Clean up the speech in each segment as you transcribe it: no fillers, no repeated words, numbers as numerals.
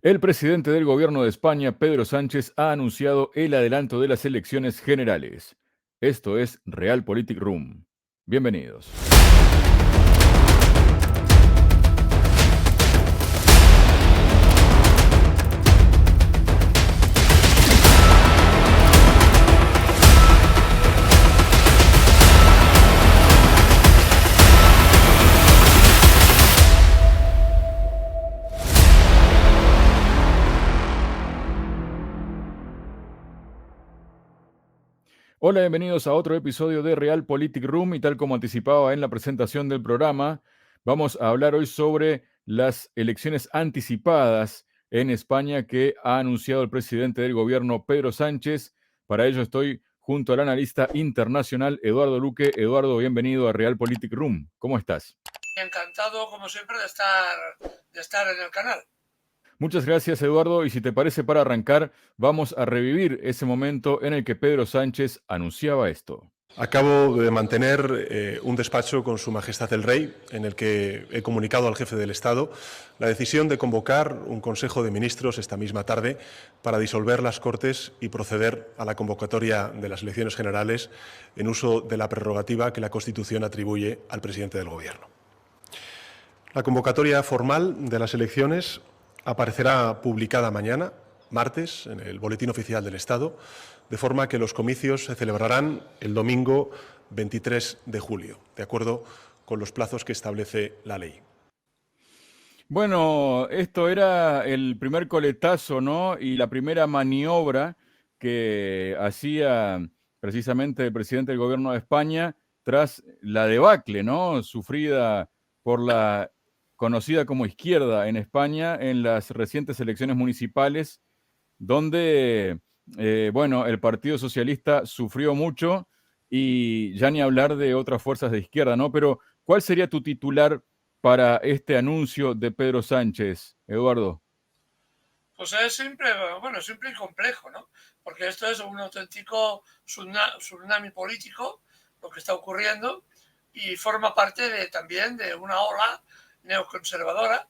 El presidente del Gobierno de España, Pedro Sánchez, ha anunciado el adelanto de las elecciones generales. Esto es Realpolitik Room. Bienvenidos. Hola, bienvenidos a otro episodio de Realpolitik Room y tal como anticipaba en la presentación del programa, vamos a hablar hoy sobre las elecciones anticipadas en España que ha anunciado el presidente del gobierno, Pedro Sánchez. Para ello estoy junto al analista internacional Eduardo Luque. Eduardo, bienvenido a Realpolitik Room. ¿Cómo estás? Encantado, como siempre, de estar en el canal. Muchas gracias, Eduardo. Y si te parece, para arrancar, vamos a revivir ese momento en el que Pedro Sánchez anunciaba esto. Acabo de mantener un despacho con Su Majestad el Rey, en el que he comunicado al jefe del Estado la decisión de convocar un Consejo de Ministros esta misma tarde para disolver las Cortes y proceder a la convocatoria de las elecciones generales en uso de la prerrogativa que la Constitución atribuye al presidente del Gobierno. La convocatoria formal de las elecciones aparecerá publicada mañana, martes, en el Boletín Oficial del Estado, de forma que los comicios se celebrarán el domingo 23 de julio, de acuerdo con los plazos que establece la ley. Bueno, esto era el primer coletazo, ¿no? Y la primera maniobra que hacía precisamente el presidente del gobierno de España tras la debacle, ¿no? Sufrida por la conocida como izquierda en España en las recientes elecciones municipales, donde, bueno, el Partido Socialista sufrió mucho y ya ni hablar de otras fuerzas de izquierda, ¿no? Pero, ¿cuál sería tu titular para este anuncio de Pedro Sánchez, Eduardo? Pues es simple y complejo, ¿no? Porque esto es un auténtico tsunami político, lo que está ocurriendo, y forma parte también de una ola neoconservadora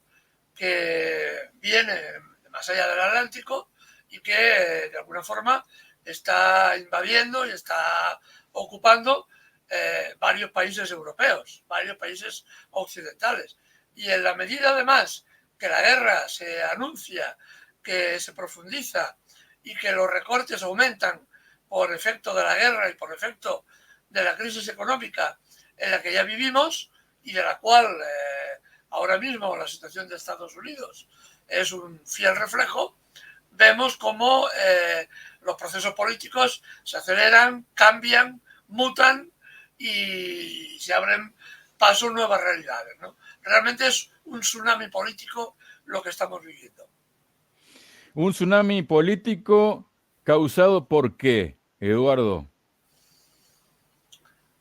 que viene de más allá del Atlántico y que de alguna forma está invadiendo y está ocupando varios países europeos, varios países occidentales. Y en la medida además que la guerra se anuncia, que se profundiza y que los recortes aumentan por efecto de la guerra y por efecto de la crisis económica en la que ya vivimos y de la cual ahora mismo la situación de Estados Unidos es un fiel reflejo, vemos cómo los procesos políticos se aceleran, cambian, mutan y se abren paso nuevas realidades, ¿no? Realmente es un tsunami político lo que estamos viviendo. Un tsunami político causado por qué, Eduardo.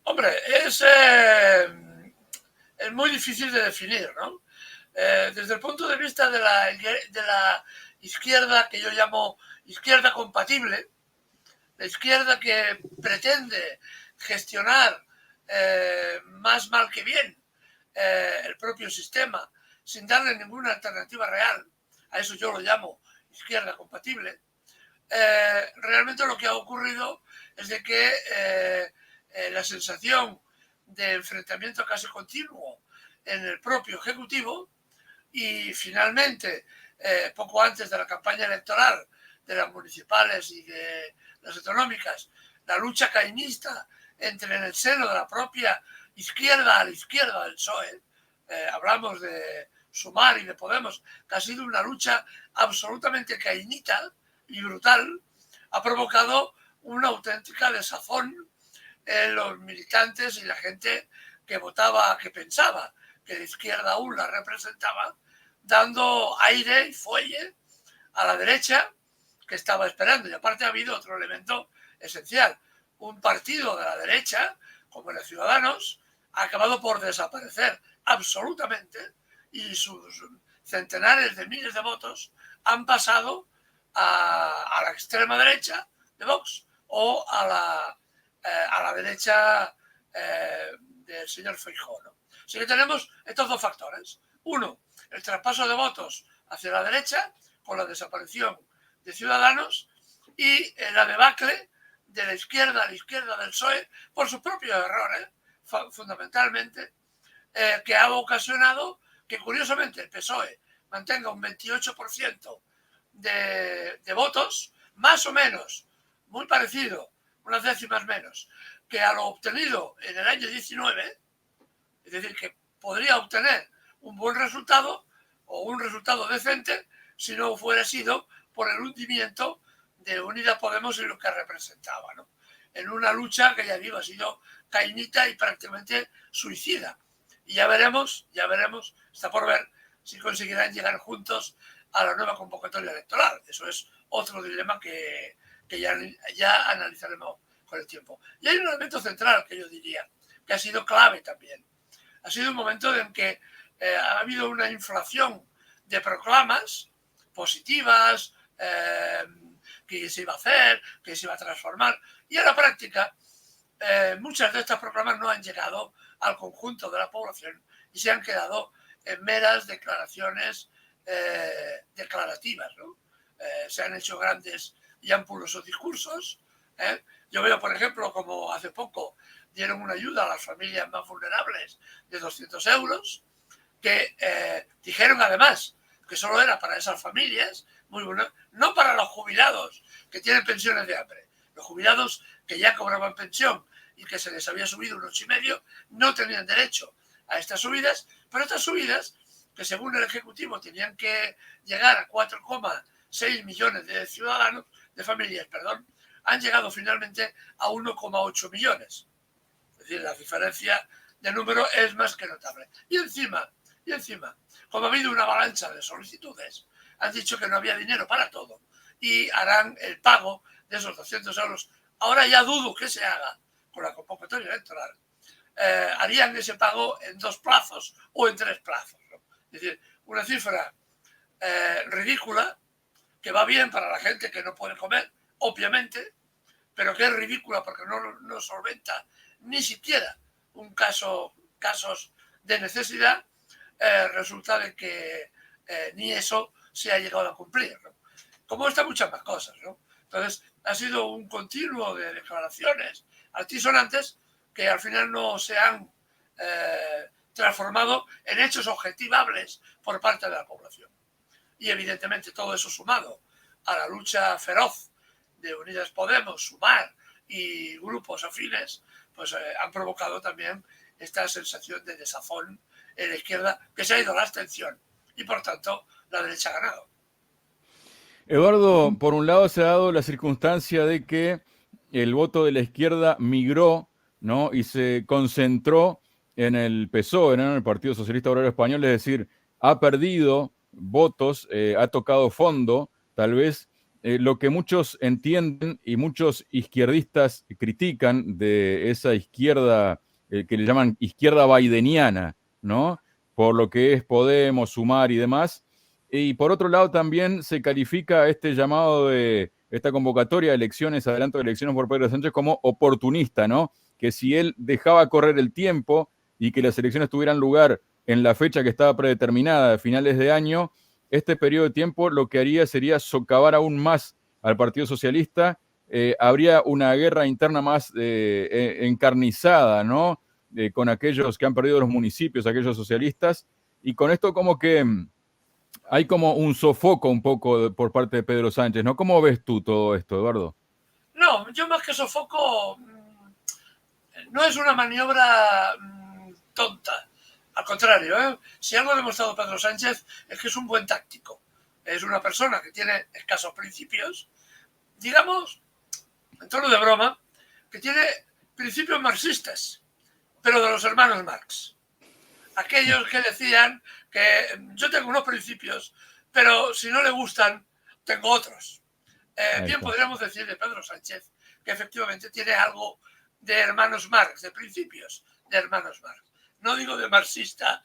Hombre, es muy difícil de definir, ¿no? Desde el punto de vista de la izquierda, que yo llamo izquierda compatible, la izquierda que pretende gestionar más mal que bien el propio sistema sin darle ninguna alternativa real, a eso yo lo llamo izquierda compatible, realmente lo que ha ocurrido es de que la sensación de enfrentamiento casi continuo en el propio Ejecutivo y finalmente, poco antes de la campaña electoral de las municipales y de las autonómicas, la lucha cainista entre en el seno de la propia izquierda a la izquierda del PSOE, hablamos de Sumar y de Podemos, que ha sido una lucha absolutamente cainita y brutal, ha provocado una auténtica desazón en los militantes y la gente que votaba, que pensaba que la izquierda aún la representaba, dando aire y fuelle a la derecha que estaba esperando. Y aparte ha habido otro elemento esencial. Un partido de la derecha, como los Ciudadanos, ha acabado por desaparecer absolutamente y sus centenares de miles de votos han pasado a la extrema derecha de Vox o a la derecha del señor Feijóo, ¿no? Así que tenemos estos dos factores. Uno, el traspaso de votos hacia la derecha, con la desaparición de Ciudadanos y la debacle de la izquierda del PSOE por sus propios errores, fundamentalmente, que ha ocasionado que, curiosamente, el PSOE mantenga un 28% de votos, más o menos, muy parecido, unas décimas menos, que a lo obtenido en el año 19, es decir, que podría obtener un buen resultado o un resultado decente si no fuera sido por el hundimiento de Unidas Podemos y lo que representaba, ¿no? En una lucha que ya digo ha sido cainita y prácticamente suicida. Y ya veremos, está por ver si conseguirán llegar juntos a la nueva convocatoria electoral. Eso es otro dilema que ya analizaremos con el tiempo. Y hay un elemento central que yo diría, que ha sido clave también. Ha sido un momento en que ha habido una inflación de proclamas positivas, que se iba a hacer, que se iba a transformar, y en la práctica muchas de estas proclamas no han llegado al conjunto de la población y se han quedado en meras declaraciones declarativas, ¿no? Se han hecho grandes y ampulosos discursos. Yo veo, por ejemplo, como hace poco dieron una ayuda a las familias más vulnerables de 200 euros, que dijeron además que solo era para esas familias, muy bueno, no para los jubilados que tienen pensiones de hambre. Los jubilados que ya cobraban pensión y que se les había subido un 8,5 no tenían derecho a estas subidas, pero estas subidas, que según el Ejecutivo tenían que llegar a 4,6 millones de ciudadanos, de familias, perdón, han llegado finalmente a 1,8 millones. Es decir, la diferencia de número es más que notable. Y encima, como ha habido una avalancha de solicitudes, han dicho que no había dinero para todo y harán el pago de esos 200 euros. Ahora ya dudo que se haga con la convocatoria electoral. Harían ese pago en 2 plazos o en 3 plazos, ¿no? Es decir, una cifra ridícula, que va bien para la gente que no puede comer, obviamente, pero que es ridícula porque no solventa ni siquiera casos de necesidad. Resulta de que ni eso se ha llegado a cumplir, ¿no? Como están muchas más cosas, ¿no? Entonces, ha sido un continuo de declaraciones altisonantes que al final no se han transformado en hechos objetivables por parte de la población. Y evidentemente todo eso sumado a la lucha feroz de Unidas Podemos, Sumar y grupos afines, pues han provocado también esta sensación de desazón en la izquierda, que se ha ido a la abstención y por tanto la derecha ha ganado. Eduardo, por un lado se ha dado la circunstancia de que el voto de la izquierda migró, ¿no? Y se concentró en el PSOE, ¿no? En el Partido Socialista Obrero Español, es decir, ha perdido votos, ha tocado fondo, tal vez lo que muchos entienden y muchos izquierdistas critican de esa izquierda que le llaman izquierda bideniana, ¿no? Por lo que es Podemos, Sumar y demás. Y por otro lado también se califica este llamado de esta convocatoria de elecciones, adelanto de elecciones por Pedro Sánchez como oportunista, ¿no? Que si él dejaba correr el tiempo y que las elecciones tuvieran lugar en la fecha que estaba predeterminada, de finales de año, este periodo de tiempo lo que haría sería socavar aún más al Partido Socialista, habría una guerra interna más encarnizada, ¿no? Con aquellos que han perdido los municipios, aquellos socialistas, y con esto como que hay como un sofoco un poco por parte de Pedro Sánchez, ¿no? ¿Cómo ves tú todo esto, Eduardo? No, yo más que sofoco, no es una maniobra tonta. Al contrario, si algo ha demostrado Pedro Sánchez es que es un buen táctico. Es una persona que tiene escasos principios, digamos, en tono de broma, que tiene principios marxistas, pero de los hermanos Marx. Aquellos que decían que yo tengo unos principios, pero si no le gustan, tengo otros. Bien podríamos decir de Pedro Sánchez que efectivamente tiene algo de hermanos Marx, de principios de hermanos Marx. No digo de marxista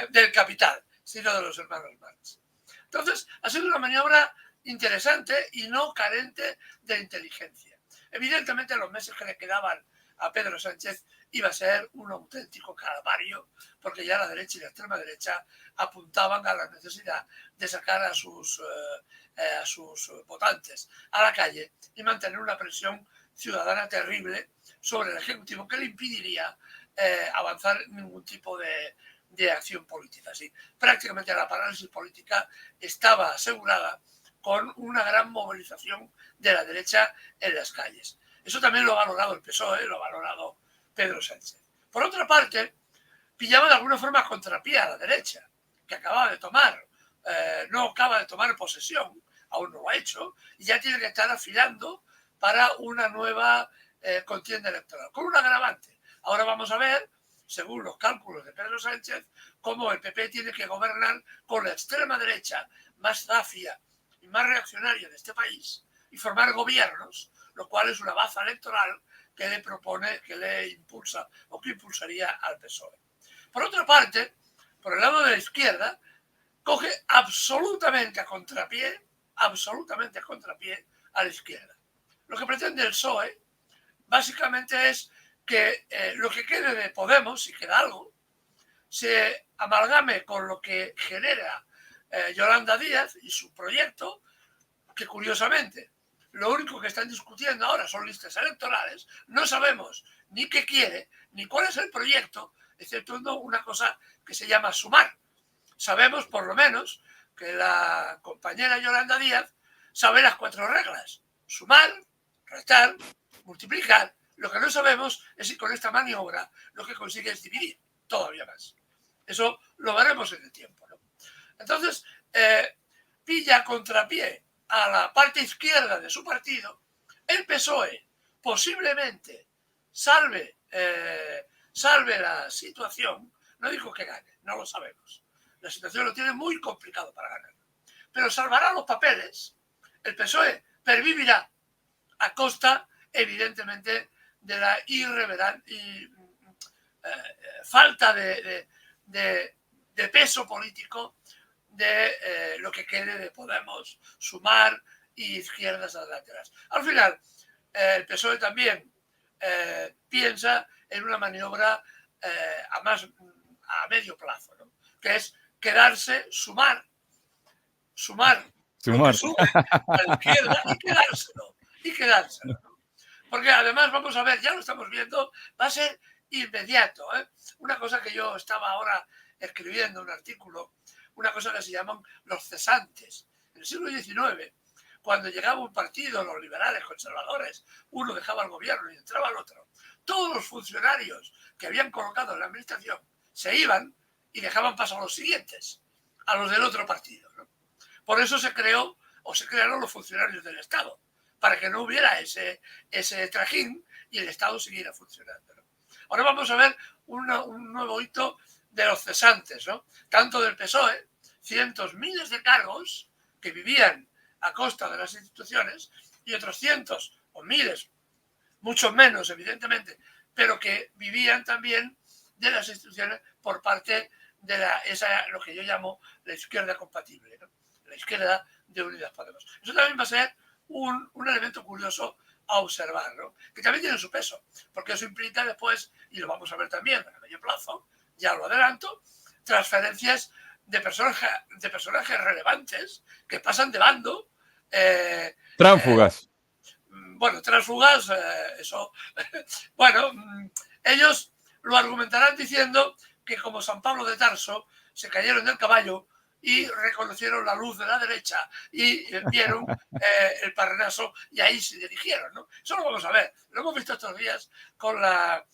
del capital, sino de los hermanos Marx. Entonces, ha sido una maniobra interesante y no carente de inteligencia. Evidentemente, los meses que le quedaban a Pedro Sánchez iba a ser un auténtico calvario, porque ya la derecha y la extrema derecha apuntaban a la necesidad de sacar a sus a sus votantes a la calle y mantener una presión ciudadana terrible sobre el Ejecutivo que le impediría avanzar ningún tipo de acción política. Así, prácticamente la parálisis política estaba asegurada con una gran movilización de la derecha en las calles. Eso también lo ha valorado el PSOE, lo ha valorado Pedro Sánchez. Por otra parte, pillaba de alguna forma contrapié a la derecha, que acaba de tomar, no acaba de tomar posesión, aún no lo ha hecho, y ya tiene que estar afilando para una nueva contienda electoral, con un agravante. Ahora vamos a ver, según los cálculos de Pedro Sánchez, cómo el PP tiene que gobernar con la extrema derecha más zafia y más reaccionaria de este país y formar gobiernos, lo cual es una baza electoral que le propone, que le impulsa o que impulsaría al PSOE. Por otra parte, por el lado de la izquierda, coge absolutamente a contrapié a la izquierda. Lo que pretende el PSOE básicamente es que lo que quede de Podemos, si queda algo, se amalgame con lo que genera Yolanda Díaz y su proyecto, que curiosamente lo único que están discutiendo ahora son listas electorales, no sabemos ni qué quiere, ni cuál es el proyecto, exceptuando una cosa que se llama sumar. Sabemos por lo menos que la compañera Yolanda Díaz sabe las 4 reglas: sumar, restar, multiplicar. Lo que no sabemos es si con esta maniobra lo que consigue es dividir todavía más. Eso lo veremos en el tiempo, ¿no? Entonces, pilla contrapié a la parte izquierda de su partido. El PSOE posiblemente salve la situación. No digo que gane, no lo sabemos. La situación lo tiene muy complicado para ganar. Pero salvará los papeles. El PSOE pervivirá a costa, evidentemente, de la falta de peso político de lo que quede de Podemos, Sumar y izquierdas adelanteras. Al final, el PSOE también piensa en una maniobra a medio plazo, ¿no? Que es quedarse, sumar lo que sube a la izquierda y quedárselo, ¿no? Porque además, vamos a ver, ya lo estamos viendo, va a ser inmediato, ¿eh? Una cosa que yo estaba ahora escribiendo, un artículo, una cosa que se llaman los cesantes. En el siglo XIX, cuando llegaba un partido, los liberales, conservadores, uno dejaba el gobierno y entraba el otro. Todos los funcionarios que habían colocado en la administración se iban y dejaban paso a los siguientes, a los del otro partido, ¿no? Por eso se crearon los funcionarios del Estado, para que no hubiera ese trajín y el Estado siguiera funcionando, ¿no? Ahora vamos a ver un nuevo hito de los cesantes, ¿no? Tanto del PSOE, cientos, miles de cargos que vivían a costa de las instituciones, y otros cientos o miles, muchos menos evidentemente, pero que vivían también de las instituciones por parte de lo que yo llamo la izquierda compatible, ¿no? La izquierda de Unidas Podemos. Eso también va a ser un elemento curioso a observar, ¿no? Que también tiene su peso, porque eso implica después, y lo vamos a ver también a medio plazo, ya lo adelanto, transferencias de personajes relevantes que pasan de bando. Tránsfugas. Bueno, tránsfugas, eso. Bueno, ellos lo argumentarán diciendo que como San Pablo de Tarso se cayeron del caballo y reconocieron la luz de la derecha y vieron el Parnaso y ahí se dirigieron, ¿no? Eso lo vamos a ver. Lo hemos visto estos días con la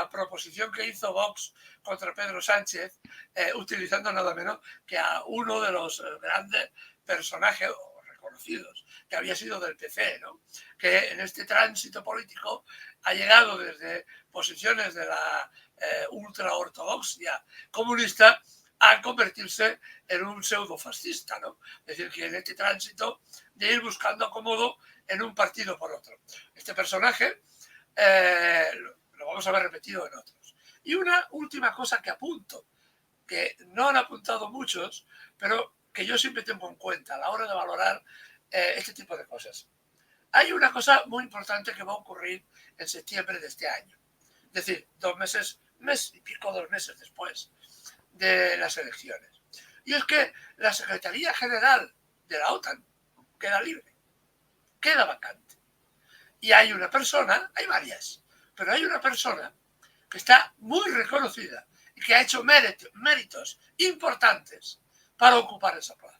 proposición que hizo Vox contra Pedro Sánchez, utilizando nada menos que a uno de los grandes personajes reconocidos que había sido del PC, ¿no? Que en este tránsito político ha llegado desde posiciones de la ultraortodoxia comunista a convertirse en un pseudo-fascista, ¿no? Es decir, que en este tránsito de ir buscando acomodo en un partido por otro. Este personaje lo vamos a ver repetido en otros. Y una última cosa que apunto, que no han apuntado muchos, pero que yo siempre tengo en cuenta a la hora de valorar este tipo de cosas. Hay una cosa muy importante que va a ocurrir en septiembre de este año. Es decir, 2 meses después de las elecciones. Y es que la Secretaría General de la OTAN, queda libre, queda vacante. Y hay una persona, hay varias, pero hay una persona que está muy reconocida y que ha hecho méritos importantes para ocupar esa plaza.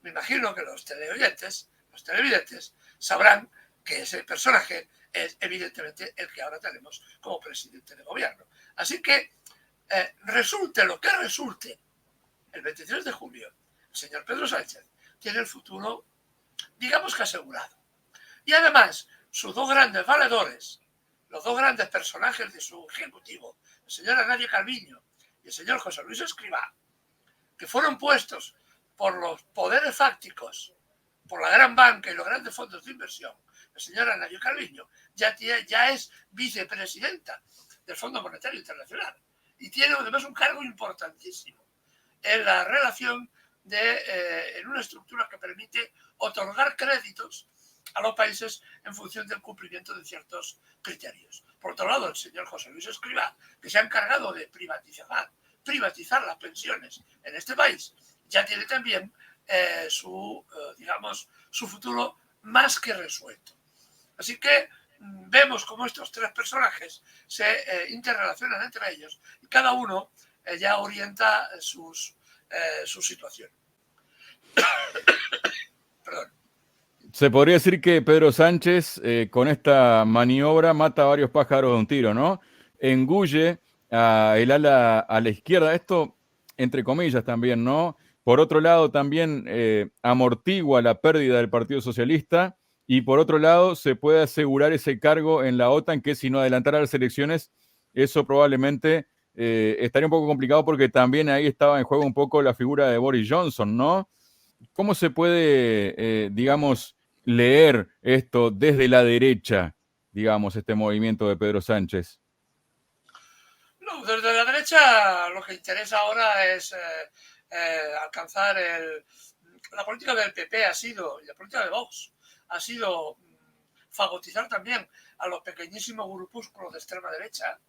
Me imagino que los televidentes sabrán que ese personaje es evidentemente el que ahora tenemos como presidente de gobierno. Así que resulte lo que resulte, el 23 de julio, el señor Pedro Sánchez tiene el futuro, digamos que asegurado. Y además, sus dos grandes valedores, los dos grandes personajes de su ejecutivo, el señor Anadio Calviño y el señor José Luis Escrivá, que fueron puestos por los poderes fácticos, por la gran banca y los grandes fondos de inversión, el señor Anadio Calviño ya es vicepresidenta del Fondo Monetario Internacional y tiene además un cargo importantísimo en la relación en una estructura que permite otorgar créditos a los países en función del cumplimiento de ciertos criterios. Por otro lado, el señor José Luis Escrivá, que se ha encargado de privatizar las pensiones en este país, ya tiene también su futuro más que resuelto. Así que vemos cómo estos tres personajes se interrelacionan entre ellos y cada uno ya orienta su situación. Perdón. Se podría decir que Pedro Sánchez con esta maniobra mata a varios pájaros de un tiro, ¿no? Engulle el ala a la izquierda, esto entre comillas también, ¿no? Por otro lado también amortigua la pérdida del Partido Socialista y por otro lado se puede asegurar ese cargo en la OTAN que si no adelantara las elecciones, eso probablemente estaría un poco complicado porque también ahí estaba en juego un poco la figura de Boris Johnson, ¿no? ¿Cómo se puede, digamos, leer esto desde la derecha, digamos, este movimiento de Pedro Sánchez? No, desde la derecha lo que interesa ahora es alcanzar la política del PP y la política de Vox ha sido fagotizar también a los pequeñísimos grupúsculos de extrema derecha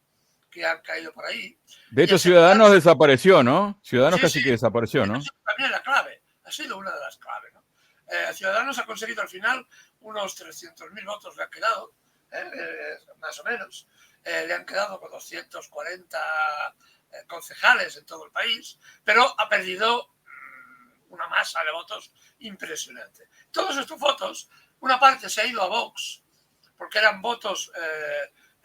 que han caído por ahí. De hecho, Ciudadanos desapareció, ¿no? Ciudadanos Sí, casi sí, que desapareció, ¿no? también la clave, ha sido una de las claves, ¿no? Ciudadanos ha conseguido al final unos 300.000 votos, le han quedado, más o menos. Le han quedado con 240 concejales en todo el país, pero ha perdido una masa de votos impresionante. Todos estos votos, una parte se ha ido a Vox, porque eran votos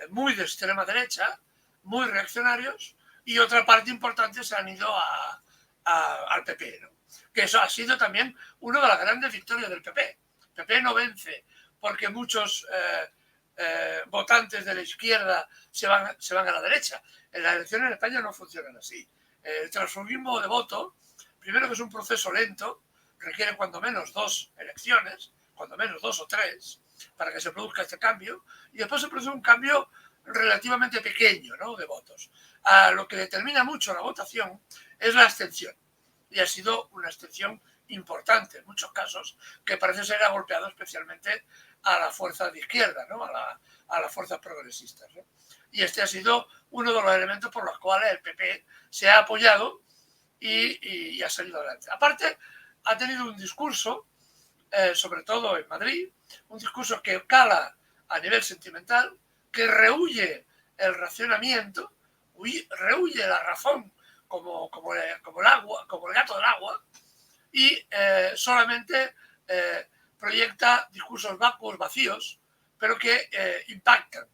muy de extrema derecha, muy reaccionarios, y otra parte importante se han ido al PP, ¿no? Que eso ha sido también una de las grandes victorias del PP. El PP no vence porque muchos votantes de la izquierda se van a la derecha. En las elecciones en España no funcionan así. El transformismo de voto, primero que es un proceso lento, requiere cuando menos 2 elecciones, cuando menos 2 o 3, para que se produzca este cambio, y después se produce un cambio relativamente pequeño, ¿no?, de votos. Lo que determina mucho la votación es la abstención, y ha sido una abstención importante en muchos casos, que parece ser ha golpeado especialmente a la fuerza de izquierda, ¿no?, a las fuerzas progresistas, ¿no? Y este ha sido uno de los elementos por los cuales el PP se ha apoyado y ha salido adelante. Aparte, ha tenido un discurso, sobre todo en Madrid, un discurso que cala a nivel sentimental, que rehúye el racionamiento, rehúye la razón como el agua, como el gato del agua, y solamente proyecta discursos vacuos, vacíos, pero que impactan,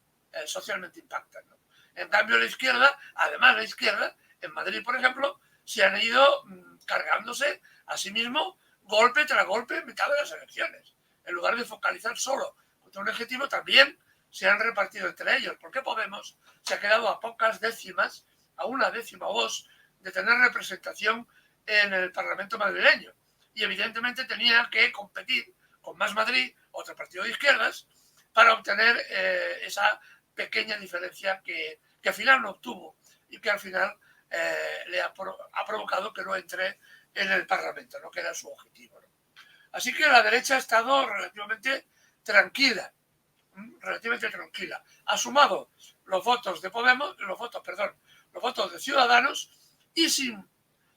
socialmente impactan, ¿no? En cambio, la izquierda, además la izquierda, en Madrid, por ejemplo, se han ido cargándose a sí mismo golpe tras golpe en mitad de las elecciones. En lugar de focalizar solo contra un objetivo, también se han repartido entre ellos, porque Podemos se ha quedado a pocas décimas, a una décima o dos, de tener representación en el Parlamento madrileño. Y evidentemente tenía que competir con Más Madrid, otro partido de izquierdas, para obtener esa pequeña diferencia que al final no obtuvo y que al final le ha provocado que no entre en el Parlamento, ¿no?, que era su objetivo, ¿no? Así que la derecha ha estado relativamente tranquila. Ha sumado los votos de Podemos, los votos de Ciudadanos, y sin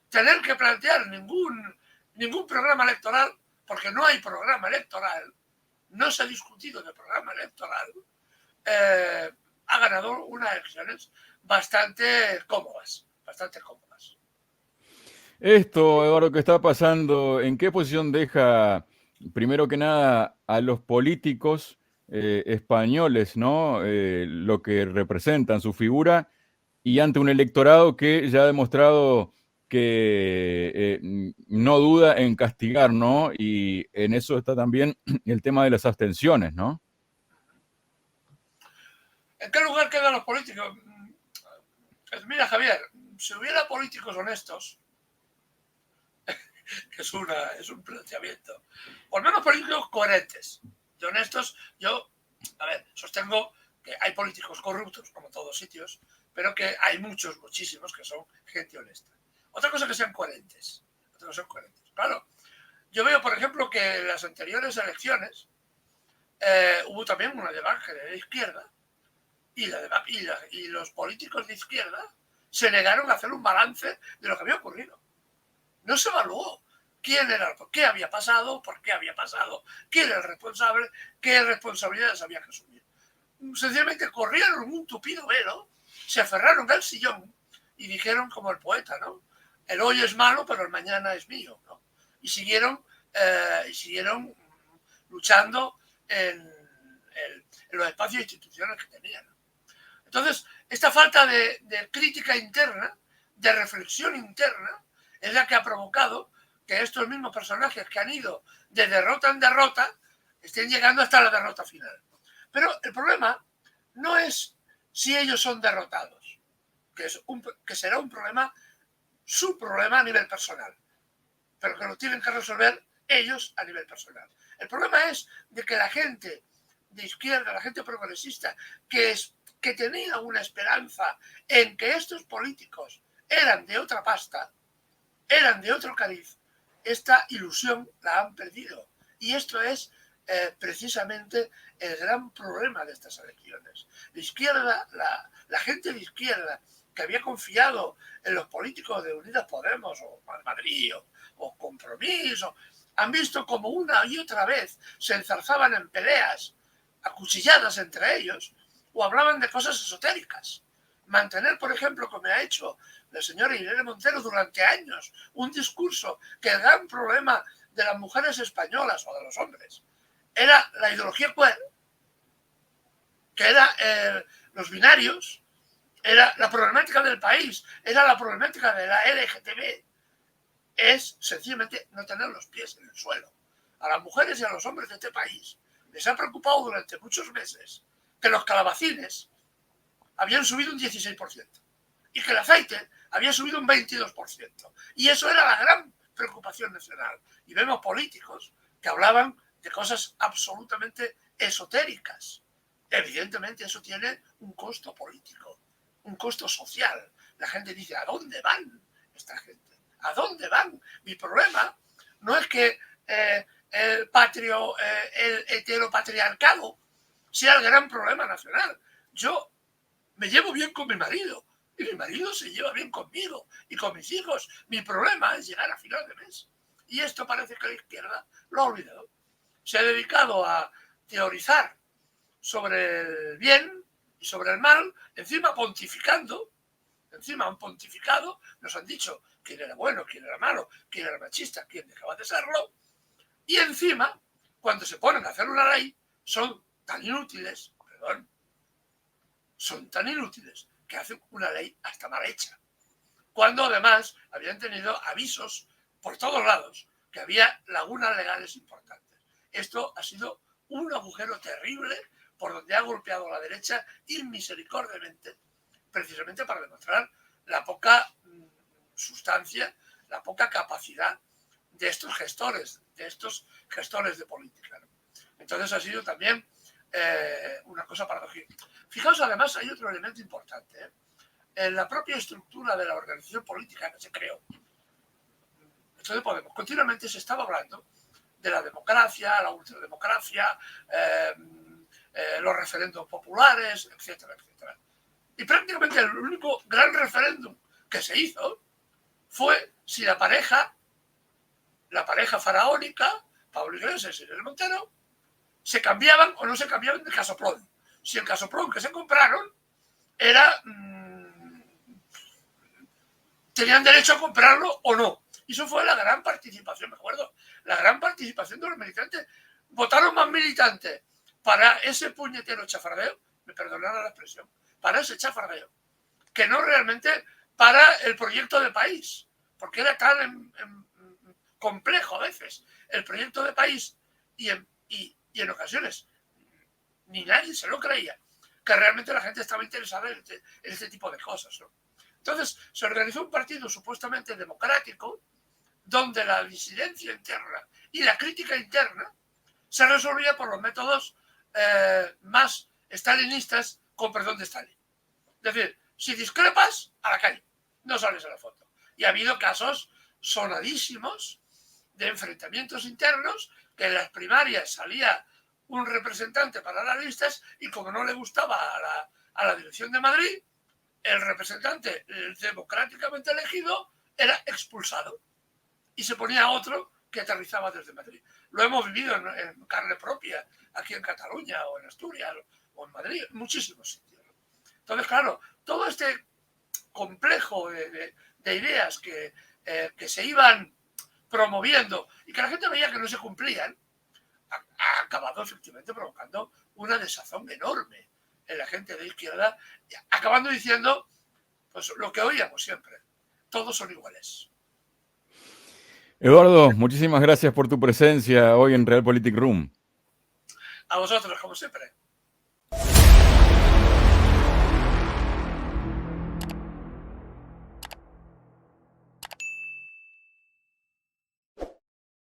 tener que plantear ningún programa electoral, porque no hay programa electoral, no se ha discutido de programa electoral, ha ganado unas elecciones bastante cómodas, bastante cómodas. Esto, Eduardo, que está pasando, ¿en qué posición deja, primero que nada, a los políticos españoles, ¿no? Lo que representan, su figura, y ante un electorado que ya ha demostrado que no duda en castigar, ¿no? Y en eso está también el tema de las abstenciones, ¿no? ¿En qué lugar quedan los políticos? Mira, Javier, si hubiera políticos honestos, que es un planteamiento, o al menos políticos coherentes y honestos, yo, a ver, sostengo que hay políticos corruptos, como en todos sitios, pero que hay muchísimos que son gente honesta. Otra cosa que sean coherentes. Claro, yo veo, por ejemplo, que en las anteriores elecciones hubo también una debacle de la izquierda y los políticos de izquierda se negaron a hacer un balance de lo que había ocurrido. No se evaluó quién era, qué había pasado, por qué había pasado, quién era el responsable, qué responsabilidades había que asumir. Sencillamente corrieron un tupido velo, se aferraron al sillón y dijeron como el poeta, ¿no? El hoy es malo, pero el mañana es mío, ¿no? Y siguieron luchando en los espacios e instituciones que tenían. Entonces, esta falta de crítica interna, de reflexión interna, es la que ha provocado que estos mismos personajes que han ido de derrota en derrota estén llegando hasta la derrota final. Pero el problema no es si ellos son derrotados, que será un problema, su problema a nivel personal, pero que lo tienen que resolver ellos a nivel personal. El problema es de que la gente de izquierda, la gente progresista, que tenía una esperanza en que estos políticos eran de otra pasta, eran de otro cariz, esta ilusión la han perdido. Y esto es precisamente el gran problema de estas elecciones. La izquierda, la gente de izquierda que había confiado en los políticos de Unidas Podemos o Madrid o Compromís, han visto como una y otra vez se enzarzaban en peleas acuchilladas entre ellos o hablaban de cosas esotéricas. Mantener, por ejemplo, como ha hecho la señora Irene Montero durante años, un discurso que el gran problema de las mujeres españolas o de los hombres era la ideología queer, que era los binarios, era la problemática del país, era la problemática de la LGTB, es sencillamente no tener los pies en el suelo. A las mujeres y a los hombres de este país les ha preocupado durante muchos meses que los calabacines habían subido un 16% y que el aceite había subido un 22%. Y eso era la gran preocupación nacional. Y vemos políticos que hablaban de cosas absolutamente esotéricas. Evidentemente eso tiene un costo político, un costo social. La gente dice, ¿a dónde van esta gente? ¿A dónde van? Mi problema no es que el heteropatriarcado sea el gran problema nacional. Yo me llevo bien con mi marido y mi marido se lleva bien conmigo y con mis hijos. Mi problema es llegar a final de mes. Y esto parece que la izquierda lo ha olvidado. Se ha dedicado a teorizar sobre el bien y sobre el mal, encima pontificando. Encima han pontificado, nos han dicho quién era bueno, quién era malo, quién era machista, quién dejaba de serlo. Y encima, cuando se ponen a hacer una ley, son tan inútiles, son tan inútiles que hacen una ley hasta mal hecha. Cuando además habían tenido avisos por todos lados que había lagunas legales importantes. Esto ha sido un agujero terrible por donde ha golpeado la derecha inmisericordiamente, precisamente para demostrar la poca sustancia, la poca capacidad de estos gestores de política, ¿no? Entonces ha sido también una cosa paradójica. Fijaos, además, hay otro elemento importante, ¿eh? En la propia estructura de la organización política que se creó, esto de Podemos, continuamente se estaba hablando de la democracia, la ultrademocracia, los referéndums populares, etcétera, etcétera. Y prácticamente el único gran referéndum que se hizo fue si la pareja faraónica Pablo Iglesias y Irene Montero, se cambiaban o no se cambiaban de casoplón. Si el casoplón que se compraron era... tenían derecho a comprarlo o no. Y eso fue la gran participación, me acuerdo, la gran participación de los militantes. Votaron más militantes para ese puñetero chafardeo, me perdonaron la expresión, para ese chafardeo, que no realmente para el proyecto de país, porque era tan complejo a veces el proyecto de país y en ocasiones ni nadie se lo creía, que realmente la gente estaba interesada en este tipo de cosas, ¿no? Entonces se organizó un partido supuestamente democrático donde la disidencia interna y la crítica interna se resolvía por los métodos más stalinistas, con perdón de Stalin. Es decir, si discrepas, a la calle, no sales a la foto. Y ha habido casos sonadísimos de enfrentamientos internos, que en las primarias salía un representante para las listas y como no le gustaba a la dirección de Madrid, el representante democráticamente elegido era expulsado y se ponía otro que aterrizaba desde Madrid. Lo hemos vivido en carne propia, aquí en Cataluña o en Asturias o en Madrid, en muchísimos sitios. Entonces, claro, todo este complejo de ideas que se iban promoviendo y que la gente veía que no se cumplían, ha acabado efectivamente provocando una desazón enorme en la gente de izquierda, acabando diciendo pues lo que oíamos siempre: todos son iguales. Eduardo, muchísimas gracias por tu presencia hoy en Realpolitik Room. A vosotros, como siempre.